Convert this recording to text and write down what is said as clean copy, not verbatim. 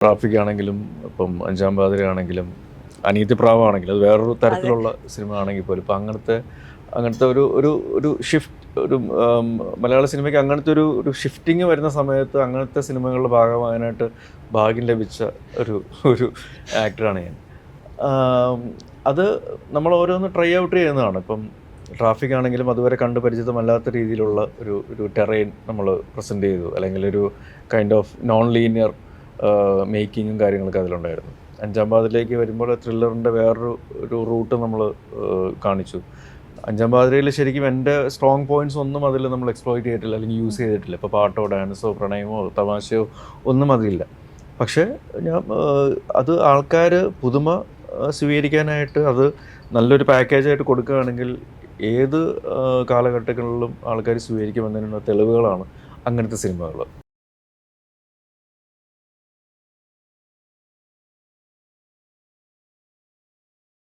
Traffic ആണെങ്കിലും ഇപ്പം അഞ്ചാം പാതിരയാണെങ്കിലും അനീതിപ്രാവാണെങ്കിലും അത് വേറൊരു അതെ. തരത്തിലുള്ള സിനിമ ആണെങ്കിൽ പോലും ഇപ്പം അങ്ങനത്തെ ഒരു ഒരു ഒരു ഷിഫ്റ്റ് ഒരു മലയാള സിനിമയ്ക്ക് അങ്ങനത്തെ ഒരു ഷിഫ്റ്റിങ് വരുന്ന സമയത്ത് അങ്ങനത്തെ സിനിമകളുടെ ഭാഗമാകാനായിട്ട് ഭാഗ്യം ലഭിച്ച ഒരു ഒരു ആക്ടറാണ് ഞാൻ. ആം, അത് നമ്മൾ ഓരോന്ന് ട്രൈ ഔട്ട് ചെയ്യുന്നതാണ്. ഇപ്പം ട്രാഫിക് ആണെങ്കിലും അതുവരെ കണ്ട് പരിചിതമല്ലാത്ത രീതിയിലുള്ള ഒരു ടെറൈൻ നമ്മൾ പ്രസൻറ്റ് ചെയ്തു, അല്ലെങ്കിൽ ഒരു കൈൻഡ് ഓഫ് നോൺ ലീനിയർ മേക്കിങ്ങും കാര്യങ്ങളൊക്കെ അതിലുണ്ടായിരുന്നു. അഞ്ചാം പാതിരയിലേക്ക് വരുമ്പോൾ ത്രില്ലറിൻ്റെ വേറൊരു റൂട്ട് നമ്മൾ കാണിച്ചു. അഞ്ചാം പാതിരയിൽ ശരിക്കും എൻ്റെ സ്ട്രോങ് പോയിന്റ്സ് ഒന്നും അതിൽ നമ്മൾ എക്സ്പ്ലോയിറ്റ് ചെയ്തിട്ടില്ല, അല്ലെങ്കിൽ യൂസ് ചെയ്തിട്ടില്ല. ഇപ്പോൾ പാട്ടോ ഡാൻസോ പ്രണയമോ തമാശയോ ഒന്നും അതിലില്ല. പക്ഷേ ഞാൻ അത് ആൾക്കാർ പുതുമ സ്വീകരിക്കാനായിട്ട് അത് നല്ലൊരു പാക്കേജായിട്ട് കൊടുക്കുകയാണെങ്കിൽ ഏത് കാലഘട്ടങ്ങളിലും ആൾക്കാർ സ്വീകരിക്കുമെന്നതിനുള്ള തെളിവുകളാണ് അങ്ങനത്തെ സിനിമകൾ.